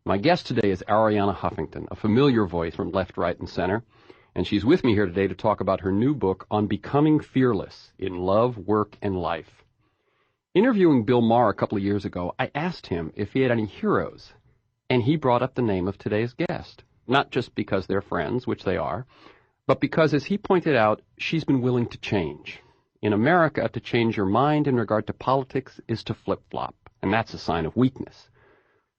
My guest today is Arianna Huffington, a familiar voice from left, right, and center, and she's with me here today to talk about her new book on becoming fearless in love, work, and life. Interviewing Bill Maher a couple of years ago, I asked him if he had any heroes, and he brought up the name of today's guest, not just because they're friends, which they are, but because, as he pointed out, she's been willing to change. In America, to change your mind in regard to politics is to flip-flop, and that's a sign of weakness.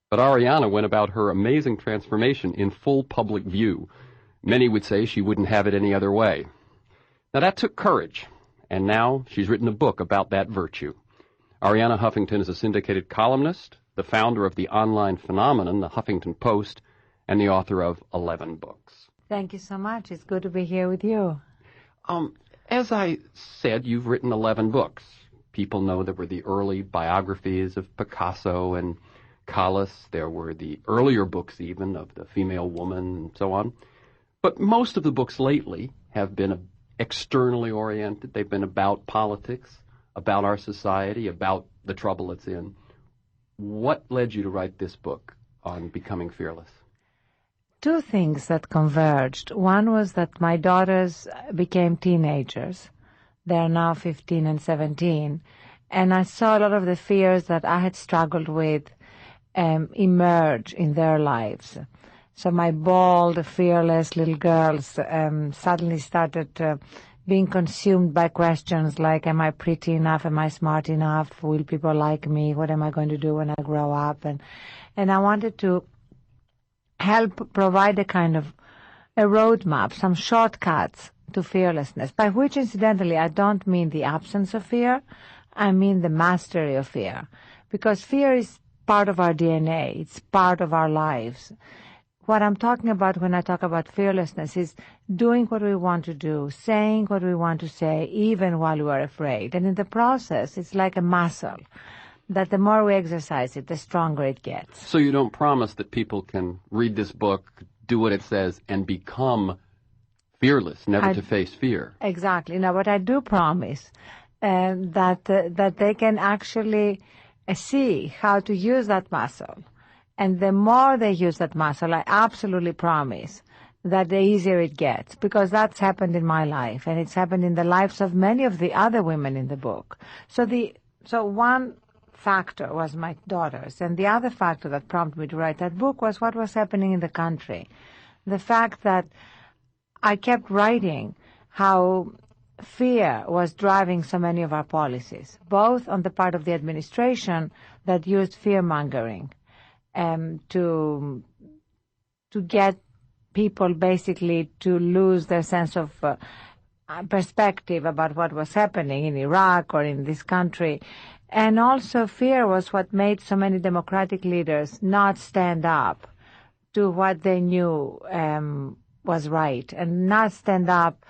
But Arianna went about her amazing transformation in full public view. Many would say she wouldn't have it any other way. Now, that took courage, and now she's written a book about that virtue. Arianna Huffington is a syndicated columnist, the founder of the online phenomenon, the Huffington Post, and the author of 11 books. Thank you so much. It's good to be here with you. As I said, you've written 11 books. People know there were the early biographies of Picasso and Callas. There were the earlier books even of the female woman and so on. But most of the books lately have been externally oriented. They've been about politics, about our society, about the trouble it's in. What led you to write this book on becoming fearless? Two things that converged. One was that my daughters became teenagers. They are now 15 and 17. And I saw a lot of the fears that I had struggled with emerge in their lives. So my bold, fearless little girls suddenly started being consumed by questions like, am I pretty enough? Am I smart enough? Will people like me? What am I going to do when I grow up? And I wanted to help provide a kind of a roadmap, some shortcuts to fearlessness, by which, incidentally, I don't mean the absence of fear. I mean the mastery of fear, because fear is part of our DNA. It's part of our lives. What I'm talking about when I talk about fearlessness is doing what we want to do, saying what we want to say, even while we are afraid. And in the process, it's like a muscle that the more we exercise it, the stronger it gets. So you don't promise that people can read this book, do what it says, and become fearless, never to face fear. Exactly. Now, what I do promise that they can actually see how to use that muscle. And the more they use that muscle, I absolutely promise that the easier it gets, because that's happened in my life, and it's happened in the lives of many of the other women in the book. So one factor was my daughters, and the other factor that prompted me to write that book was what was happening in the country. The fact that I kept writing how fear was driving so many of our policies, both on the part of the administration that used fear-mongering to get people basically to lose their sense of perspective about what was happening in Iraq or in this country. And also fear was what made so many democratic leaders not stand up to what they knew was right, and not stand up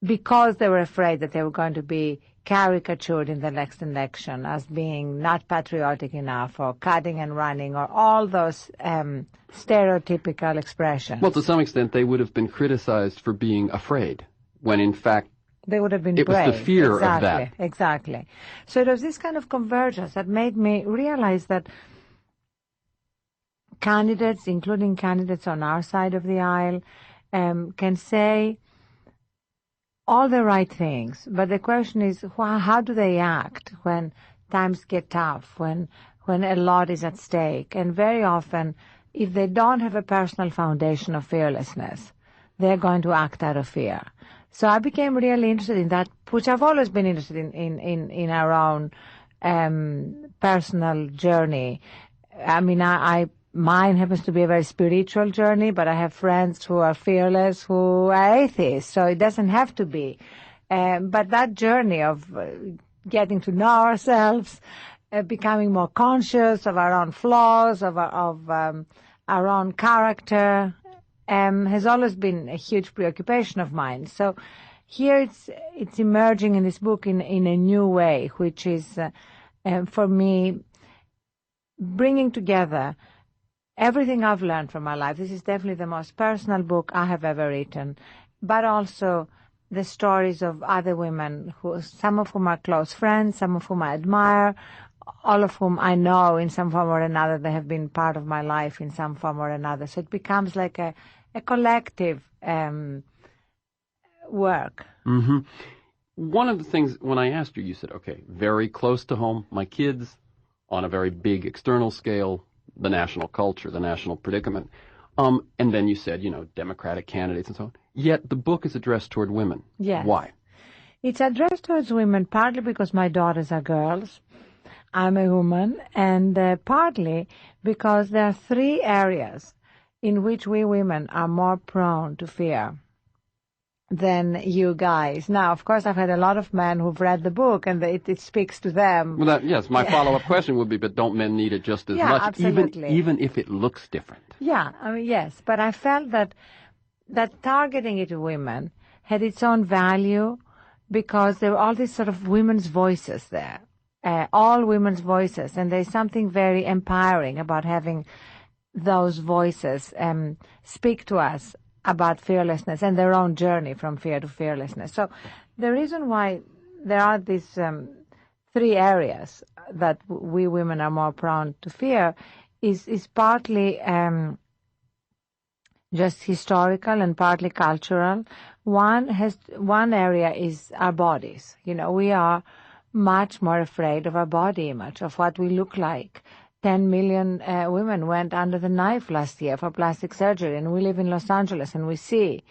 because they were afraid that they were going to be caricatured in the next election as being not patriotic enough, or cutting and running, or all those stereotypical expressions. Well, to some extent, they would have been criticized for being afraid, when in fact they would have been it brave. was the fear of that. Exactly. So it was this kind of convergence that made me realize that candidates, including candidates on our side of the aisle, can say all the right things, but the question is, how do they act when times get tough, when a lot is at stake? And very often, if they don't have a personal foundation of fearlessness, they're going to act out of fear. So I became really interested in that, which I've always been interested in our own personal journey. I mean, mine happens to be a very spiritual journey, but I have friends who are fearless, who are atheists, so it doesn't have to be. But that journey of getting to know ourselves, becoming more conscious of our own flaws, of our own character, has always been a huge preoccupation of mine. So here it's emerging in this book in a new way, which is, for me, bringing together everything I've learned from my life. This is definitely the most personal book I have ever written, but also the stories of other women, some of whom are close friends, some of whom I admire, all of whom I know in some form or another. They have been part of my life in some form or another. So it becomes like a collective work. Mm-hmm. One of the things, when I asked you, you said, okay, very close to home, my kids, on a very big external scale, the national culture, the national predicament. And then you said, Democratic candidates and so on. Yet the book is addressed toward women. Yes. Why? It's addressed towards women partly because my daughters are girls. I'm a woman. And partly because there are 3 areas in which we women are more prone to fear than you guys. Now, of course, I've had a lot of men who've read the book, and it speaks to them. Well, yes, my follow-up question would be, but don't men need it just as much, absolutely. even if it looks different? Yeah, yes. But I felt that targeting it to women had its own value because there were all these sort of women's voices there, all women's voices, and there's something very empowering about having those voices speak to us about fearlessness and their own journey from fear to fearlessness. So the reason why there are these 3 areas that we women are more prone to fear is partly just historical and partly cultural. One area is our bodies. We are much more afraid of our body image, of what we look like. 10 million women went under the knife last year for plastic surgery, and we live in Los Angeles, and we see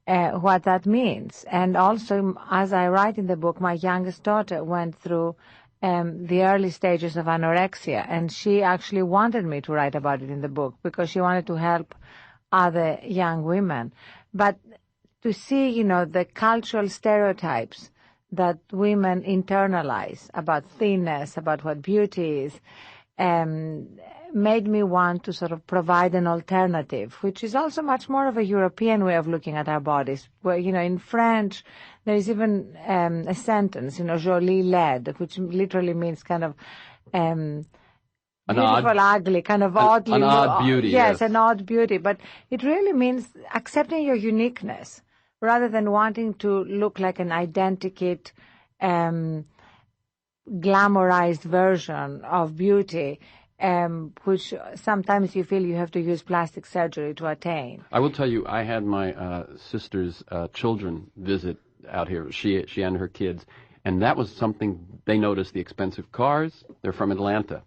what that means. And also, as I write in the book, my youngest daughter went through the early stages of anorexia, and she actually wanted me to write about it in the book because she wanted to help other young women. But to see, the cultural stereotypes that women internalize about thinness, about what beauty is, made me want to sort of provide an alternative, which is also much more of a European way of looking at our bodies. Where, in French, there is even a sentence, jolie laide, which literally means kind of beautiful, ugly, kind of oddly. An odd beauty. Yes, an odd beauty. But it really means accepting your uniqueness rather than wanting to look like an identikit, glamorized version of beauty, which sometimes you feel you have to use plastic surgery to attain. I will tell you, I had my sister's children visit out here, she and her kids, and that was something they noticed, the expensive cars. They're from Atlanta.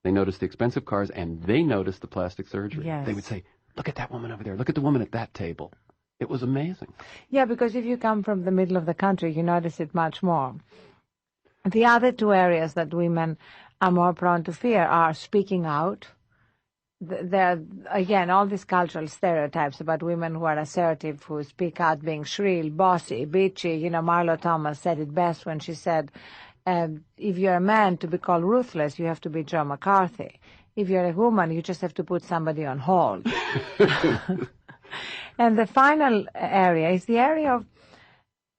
They noticed the expensive cars, and they noticed the plastic surgery. Yes. They would say, look at that woman over there. Look at the woman at that table. It was amazing. Yeah, because if you come from the middle of the country, you notice it much more. The other 2 areas that women are more prone to fear are speaking out. There are, again, all these cultural stereotypes about women who are assertive, who speak out, being shrill, bossy, bitchy. Marlo Thomas said it best when she said, if you're a man, to be called ruthless, you have to be Joe McCarthy. If you're a woman, you just have to put somebody on hold. And the final area is the area of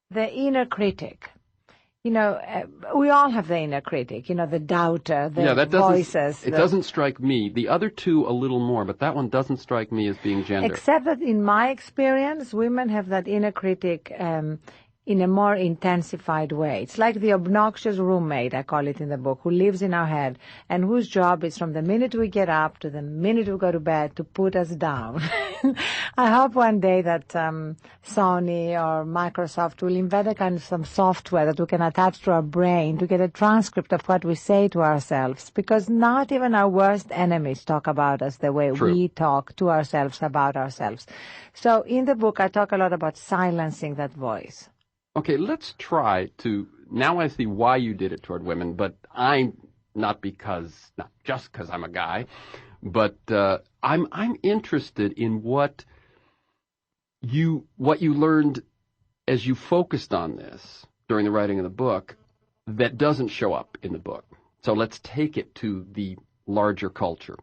the inner critic. We all have the inner critic, the doubter, the voices. It doesn't strike me. The other 2 a little more, but that one doesn't strike me as being gender. Except that in my experience, women have that inner critic in a more intensified way. It's like the obnoxious roommate, I call it in the book, who lives in our head and whose job is from the minute we get up to the minute we go to bed to put us down. I hope one day that Sony or Microsoft will invent a kind of some software that we can attach to our brain to get a transcript of what we say to ourselves, because not even our worst enemies talk about us the way True. we talk to ourselves about ourselves. So in the book, I talk a lot about silencing that voice. Okay, let's try to, now I see why you did it toward women, but not just because I'm a guy, but I'm interested in what you learned as you focused on this during the writing of the book that doesn't show up in the book. So let's take it to the larger culture.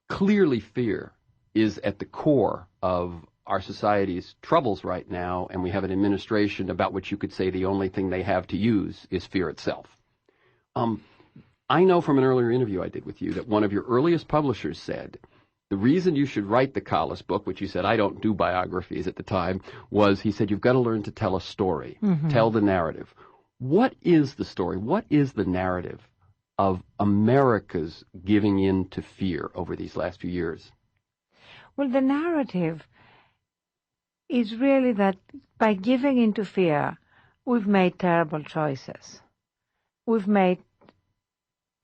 Clearly fear is at the core of our society's troubles right now, and we have an administration about which you could say the only thing they have to use is fear itself. I know from an earlier interview I did with you that one of your earliest publishers said the reason you should write the Columnist book, which you said I don't do biographies at the time, was he said you've got to learn to tell a story, tell the narrative. What is the story? What is the narrative of America's giving in to fear over these last few years? Well, the narrative is really that by giving in to fear, we've made terrible choices. We've made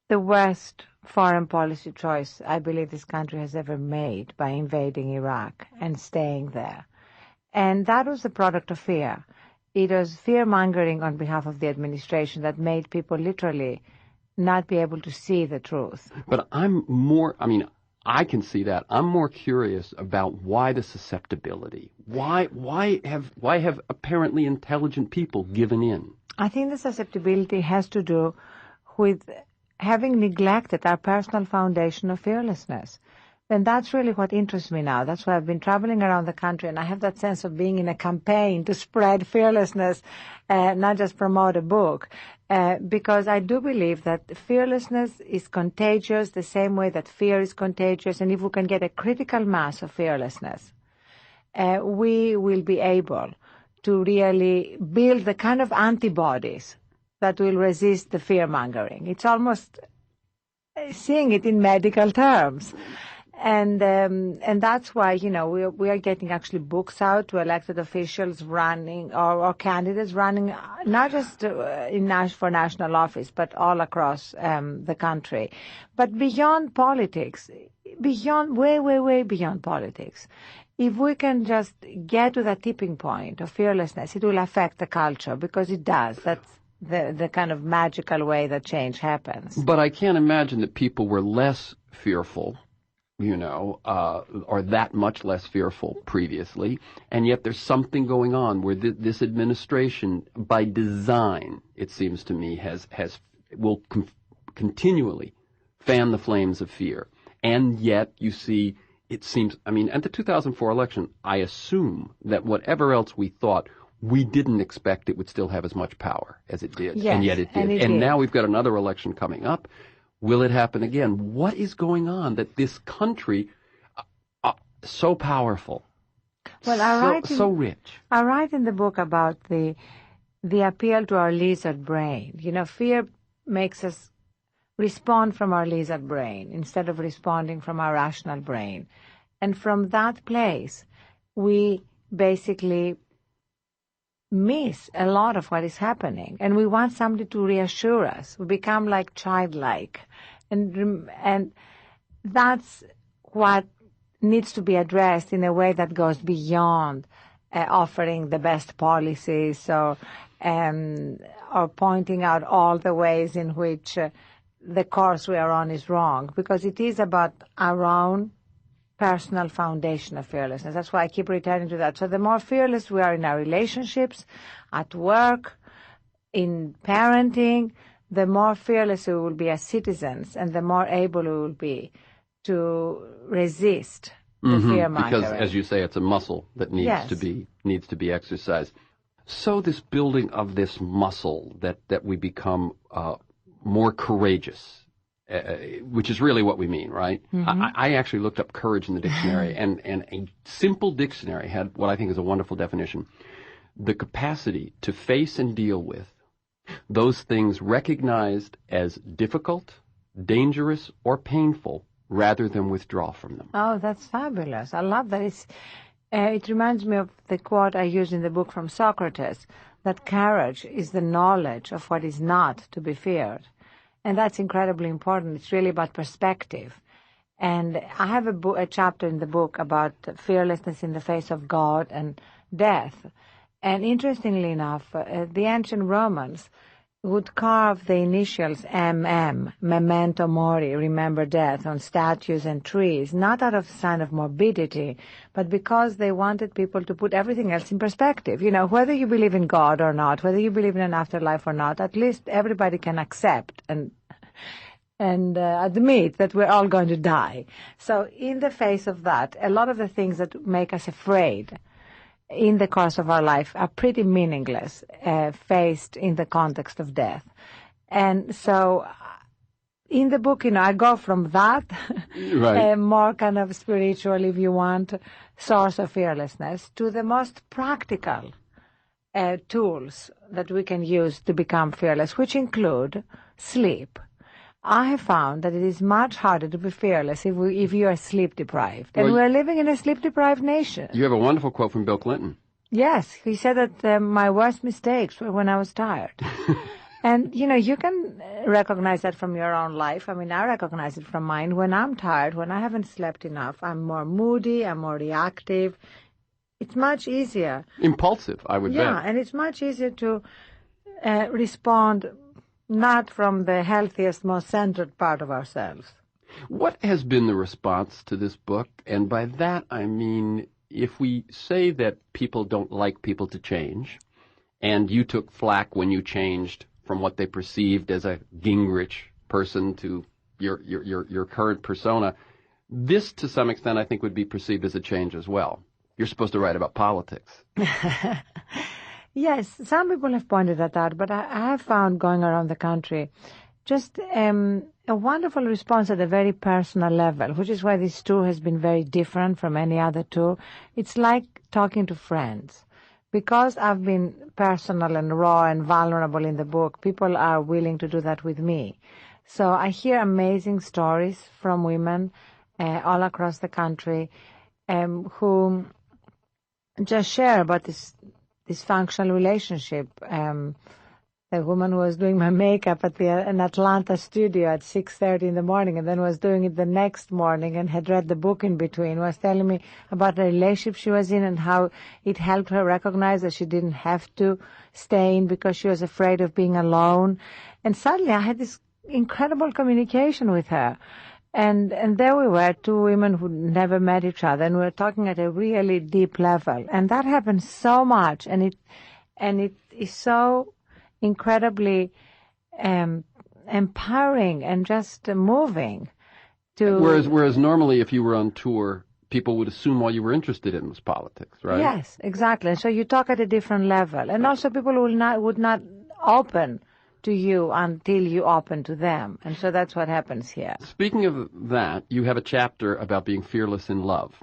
the worst foreign policy choice I believe this country has ever made by invading Iraq and staying there. And that was the product of fear. It was fear-mongering on behalf of the administration that made people literally not be able to see the truth. But I can see that. I'm more curious about why the susceptibility. Why have apparently intelligent people given in? I think the susceptibility has to do with having neglected our personal foundation of fearlessness. And that's really what interests me now. That's why I've been traveling around the country, and I have that sense of being in a campaign to spread fearlessness, not just promote a book, because I do believe that fearlessness is contagious the same way that fear is contagious, and if we can get a critical mass of fearlessness, we will be able to really build the kind of antibodies that will resist the fear-mongering. It's almost seeing it in medical terms. And that's why, we are getting actually books out to elected officials running or candidates running, not just for national office, but all across the country. But beyond politics, way beyond politics, if we can just get to the tipping point of fearlessness, it will affect the culture, because it does. That's the kind of magical way that change happens. But I can't imagine that people were less fearful, or that much less fearful previously, and yet there's something going on where this administration, by design, it seems to me, will continually fan the flames of fear. And yet, you see, it seems, at the 2004 election, I assume that whatever else we thought, we didn't expect it would still have as much power as it did, yes, and yet it did. And now we've got another election coming up. Will it happen again? What is going on that this country, so powerful, so rich? I write in the book about the appeal to our lizard brain. Fear makes us respond from our lizard brain instead of responding from our rational brain. And from that place, we basically miss a lot of what is happening, and we want somebody to reassure us. We become like childlike, and that's what needs to be addressed in a way that goes beyond offering the best policies or pointing out all the ways in which the course we are on is wrong, because it is about our own personal foundation of fearlessness. That's why I keep returning to that. So the more fearless we are in our relationships, at work, in parenting, the more fearless we will be as citizens, and the more able we will be to resist the fear-mongering. Because, as you say, it's a muscle that needs to be exercised. So this building of this muscle that we become more courageous, which is really what we mean, right? Mm-hmm. I actually looked up courage in the dictionary, and a simple dictionary had what I think is a wonderful definition: the capacity to face and deal with those things recognized as difficult, dangerous, or painful, rather than withdraw from them. Oh, that's fabulous. I love that. It reminds me of the quote I used in the book from Socrates, that courage is the knowledge of what is not to be feared. And that's incredibly important. It's really about perspective. And I have a chapter in the book about fearlessness in the face of God and death. And interestingly enough, the ancient Romans would carve the initials MM, memento mori, remember death, on statues and trees, not out of a sign of morbidity, but because they wanted people to put everything else in perspective. Whether you believe in God or not, whether you believe in an afterlife or not, at least everybody can accept and admit that we're all going to die. So in the face of that, a lot of the things that make us afraid in the course of our life are pretty meaningless, faced in the context of death. And so in the book, I go from that, right, more kind of spiritual, if you want, source of fearlessness, to the most practical tools that we can use to become fearless, which sleep. I have found that it is much harder to be fearless if you are sleep deprived. And we're living in a sleep deprived nation. You have a wonderful quote from Bill Clinton. Yes, he said that my worst mistakes were when I was tired. And, you can recognize that from your own life. I mean, I recognize it from mine. When I'm tired, when I haven't slept enough, I'm more moody, I'm more reactive. It's much easier. Impulsive, I would bet. Yeah, and it's much easier to respond not from the healthiest, most centered part of ourselves. What has been the response to this book? And by that, I mean, if we say that people don't like people to change, and you took flack when you changed from what they perceived as a Gingrich person to your current persona, this, to some extent, I think would be perceived as a change as well. You're supposed to write about politics. Yes, some people have pointed that out, but I have found going around the country just a wonderful response at a very personal level, which is why this tour has been very different from any other tour. It's like talking to friends. Because I've been personal and raw and vulnerable in the book, people are willing to do that with me. So I hear amazing stories from women all across the country who just share about this dysfunctional relationship. The woman who was doing my makeup at an Atlanta studio at 6:30 in the morning and then was doing it the next morning and had read the book in between was telling me about the relationship she was in and how it helped her recognize that she didn't have to stay in because she was afraid of being alone. And suddenly I had this incredible communication with her. And there we were, two women who never met each other, and we were talking at a really deep level. And that happens so much, and it is so incredibly empowering and just moving. Whereas normally, if you were on tour, people would assume all you were interested in was politics, right? Yes, exactly. And so you talk at a different level, and also people would not open to you until you open to them. And so that's what happens here. Speaking of that, you have a chapter about being fearless in love.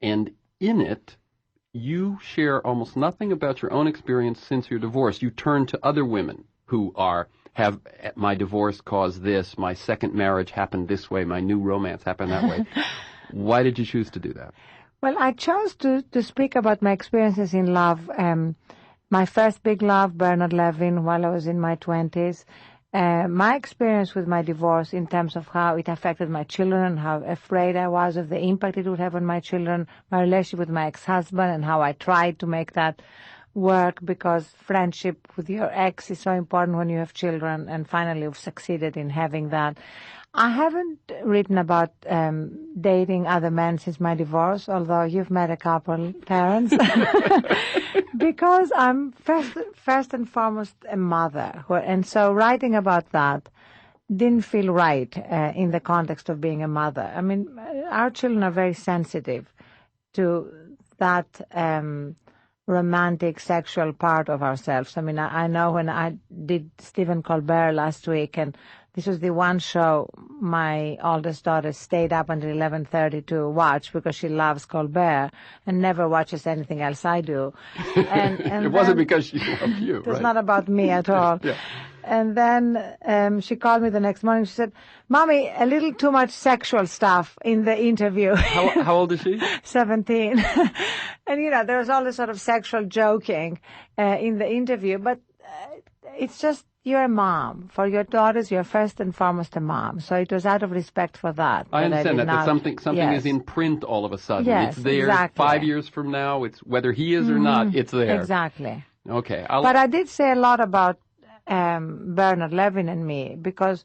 And in it, you share almost nothing about your own experience since your divorce. You turn to other women who have my divorce caused this, my second marriage happened this way, my new romance happened that way. Why did you choose to do that? Well, I chose to speak about my experiences in love. My first big love, Bernard Levin, while I was in my 20s. My experience with my divorce in terms of how it affected my children and how afraid I was of the impact it would have on my children, my relationship with my ex-husband and how I tried to make that work because friendship with your ex is so important when you have children, and finally you've succeeded in having that. I haven't written about dating other men since my divorce, although you've met a couple, Terence, because I'm first and foremost a mother. And so writing about that didn't feel right in the context of being a mother. I mean, our children are very sensitive to that romantic sexual part of ourselves. I mean, I know when I did Stephen Colbert last week, and this was the one show my oldest daughter stayed up until 11:30 to watch because she loves Colbert and never watches anything else I do. And it wasn't because she loved you, right? It's not about me at all. Yeah. And then she called me the next morning. She said, "Mommy, a little too much sexual stuff in the interview." How old is she? 17. And, there was all this sort of sexual joking in the interview. But it's just, you're a mom. For your daughters, you're first and foremost a mom. So it was out of respect for that. I understand that something yes. is in print all of a sudden. Yes, it's there exactly. 5 years from now. It's whether he is or not, it's there. Exactly. Okay. But I did say a lot about Bernard Levin and me, because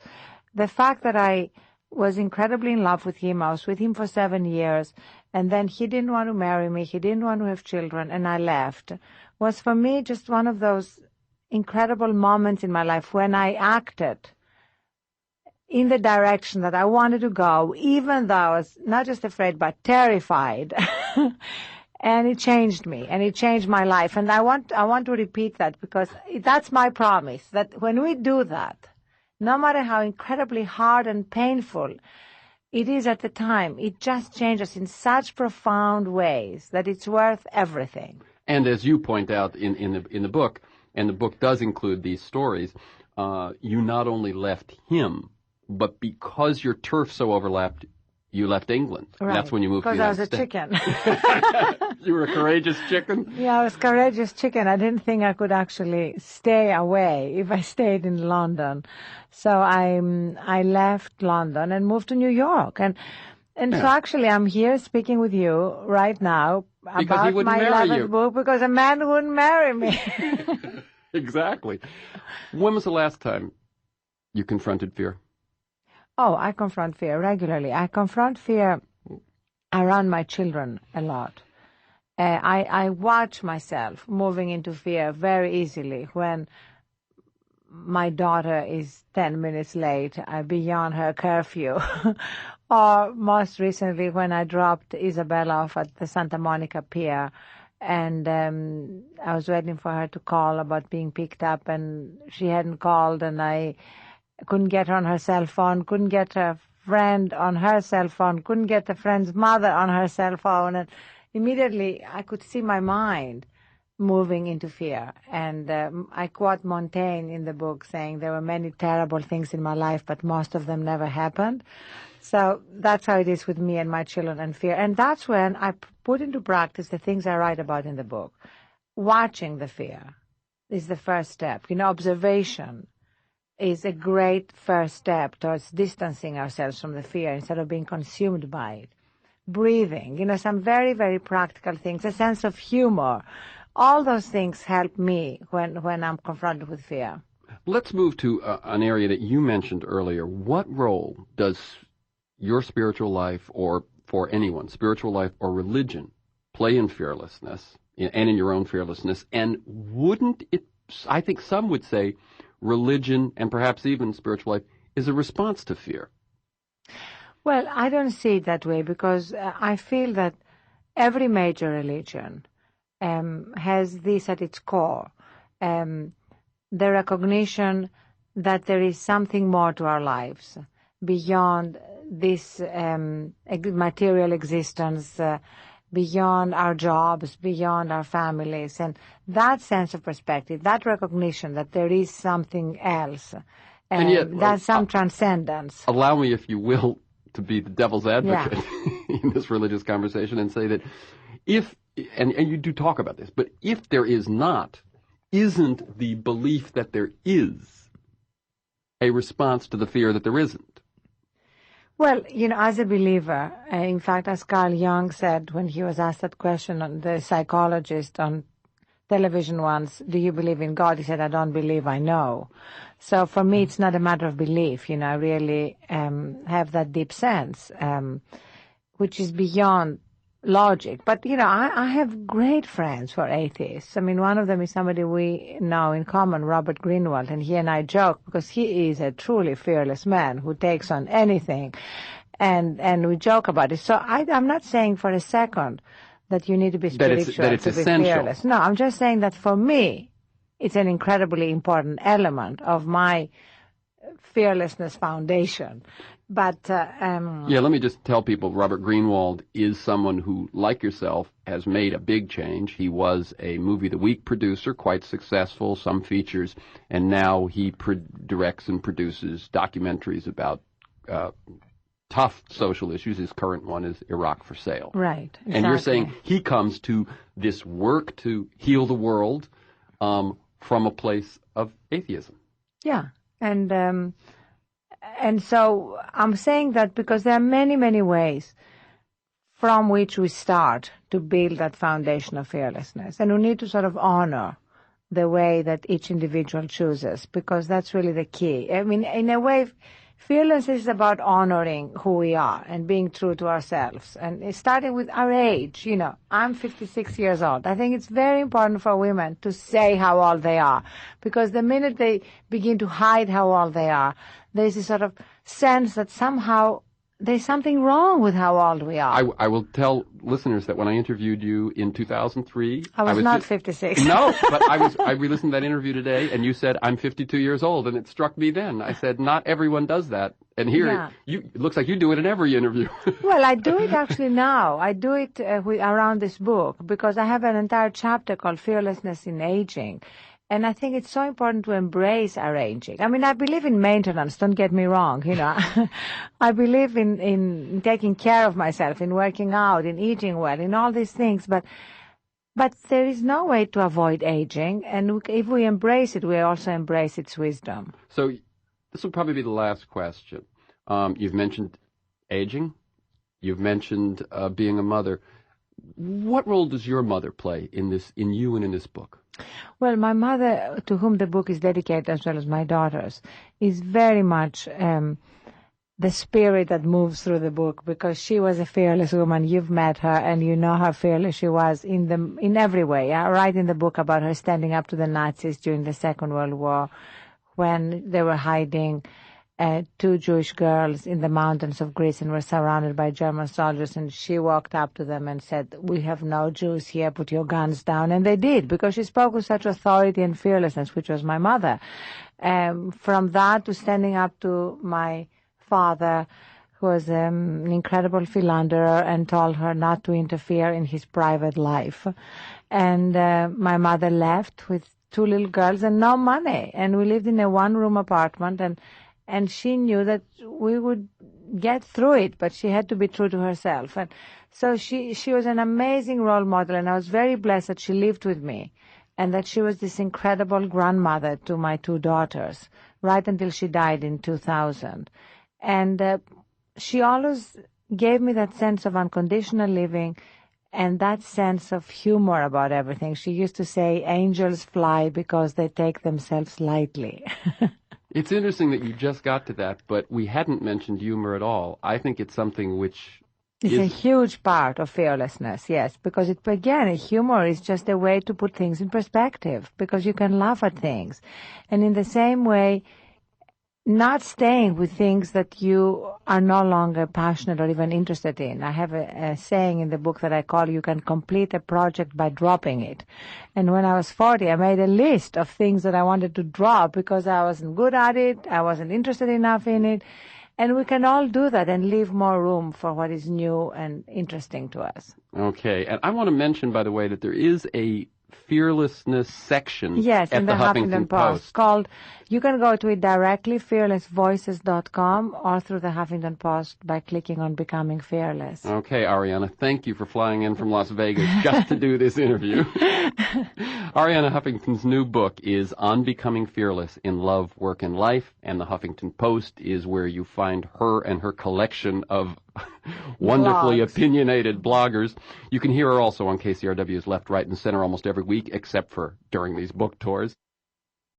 the fact that I was incredibly in love with him, I was with him for 7 years, and then he didn't want to marry me, he didn't want to have children, and I left, was for me just one of those incredible moments in my life when I acted in the direction that I wanted to go, even though I was not just afraid, but terrified. And it changed me, and it changed my life. And I want to repeat that, because that's my promise, that when we do that, no matter how incredibly hard and painful it is at the time, it just changes in such profound ways that it's worth everything. And as you point out in the book, and the book does include these stories, you not only left him, but because your turf so overlapped, you left England. Right. And that's when you moved to the United States. Because I was a chicken. You were a courageous chicken? Yeah, I was a courageous chicken. I didn't think I could actually stay away if I stayed in London. So I left London and moved to New York. And so actually I'm here speaking with you right now about my 11th book because a man wouldn't marry me. Exactly. When was the last time you confronted fear? Oh, I confront fear regularly. I confront fear around my children a lot. I watch myself moving into fear very easily when my daughter is 10 minutes late, beyond her curfew. Or most recently when I dropped Isabel off at the Santa Monica Pier and I was waiting for her to call about being picked up and she hadn't called and I couldn't get her on her cell phone, couldn't get her friend on her cell phone, couldn't get the friend's mother on her cell phone. And immediately I could see my mind moving into fear. And I quote Montaigne in the book saying there were many terrible things in my life, but most of them never happened. So that's how it is with me and my children and fear. And that's when I put into practice the things I write about in the book. Watching the fear is the first step. Observation is a great first step towards distancing ourselves from the fear instead of being consumed by it. Breathing, some very, very practical things, a sense of humor. All those things help me when I'm confronted with fear. Let's move to an area that you mentioned earlier. What role does your spiritual life, or for anyone, spiritual life or religion, play in fearlessness and in your own fearlessness? And wouldn't it, I think some would say, religion and perhaps even spiritual life is a response to fear? Well, I don't see it that way because I feel that every major religion has this at its core, the recognition that there is something more to our lives beyond this material existence, beyond our jobs, beyond our families. And that sense of perspective, that recognition that there is something else, and yet, that's some transcendence. Allow me, if you will, to be the devil's advocate in this religious conversation and say that if, and you do talk about this, but if there is not, isn't the belief that there is a response to the fear that there isn't? Well, as a believer, in fact, as Carl Jung said when he was asked that question, the psychologist on television once, do you believe in God? He said, I don't believe, I know. So for me, it's not a matter of belief. I really have that deep sense, which is beyond logic. But, I have great friends who are atheists. I mean, one of them is somebody we know in common, Robert Greenwald, and he and I joke because he is a truly fearless man who takes on anything, and we joke about it. So I'm not saying for a second that you need to be spiritual that it's to be essential. fearless. No, I'm just saying that for me, it's an incredibly important element of my fearlessness foundation. But let me just tell people, Robert Greenwald is someone who, like yourself, has made a big change. He was a Movie of the Week producer, quite successful, some features, and now he directs and produces documentaries about tough social issues. His current one is Iraq for Sale. Right. Exactly. And you're saying he comes to this work to heal the world from a place of atheism. Yeah. And so I'm saying that because there are many, many ways from which we start to build that foundation of fearlessness. And we need to sort of honor the way that each individual chooses, because that's really the key. I mean, in a way, fearlessness is about honoring who we are and being true to ourselves. And it's starting with our age. I'm 56 years old. I think it's very important for women to say how old they are, because the minute they begin to hide how old they are, there's this sort of sense that somehow there's something wrong with how old we are. I will tell listeners that when I interviewed you in 2003... I was not 56. No, but I re-listened to that interview today, and you said, I'm 52 years old, and it struck me then. I said, not everyone does that. And here, it looks like you do it in every interview. Well, I do it actually now. I do it around this book, because I have an entire chapter called Fearlessness in Aging. And I think it's so important to embrace our aging. I mean, I believe in maintenance, don't get me wrong, I believe in taking care of myself, in working out, in eating well, in all these things. But there is no way to avoid aging. And if we embrace it, we also embrace its wisdom. So this will probably be the last question. You've mentioned aging. You've mentioned being a mother. What role does your mother play in you and in this book? Well, my mother, to whom the book is dedicated, as well as my daughters, is very much the spirit that moves through the book, because she was a fearless woman. You've met her, and you know how fearless she was in every way. I write in the book about her standing up to the Nazis during the Second World War, when they were hiding two Jewish girls in the mountains of Greece and were surrounded by German soldiers, and she walked up to them and said, "We have no Jews here, put your guns down." And they did, because she spoke with such authority and fearlessness, which was my mother. From that to standing up to my father, who was an incredible philanderer, and told her not to interfere in his private life. And my mother left with two little girls and no money, and we lived in a one-room apartment, and she knew that we would get through it, but she had to be true to herself. And so she was an amazing role model, and I was very blessed that she lived with me, and that she was this incredible grandmother to my two daughters, right until she died in 2000. And she always gave me that sense of unconditional living and that sense of humor about everything. She used to say, angels fly because they take themselves lightly. It's interesting that you just got to that, but we hadn't mentioned humor at all. I think it's something which is a huge part of fearlessness, yes, because humor is just a way to put things in perspective, because you can laugh at things. And in the same way, not staying with things that you are no longer passionate or even interested in. I have a saying in the book that I call, you can complete a project by dropping it. And when I was 40, I made a list of things that I wanted to drop because I wasn't good at it, I wasn't interested enough in it. And we can all do that and leave more room for what is new and interesting to us. Okay. And I want to mention, by the way, that there is a fearlessness section yes, at in the Huffington Post called, you can go to it directly, fearlessvoices.com, or through the Huffington Post by clicking on Becoming Fearless. Okay, Arianna, thank you for flying in from Las Vegas just to do this interview. Arianna Huffington's new book is On Becoming Fearless in Love, Work, and Life, and the Huffington Post is where you find her and her collection of wonderfully opinionated bloggers. You can hear her also on KCRW's Left, Right, and Center almost every week, except for during these book tours.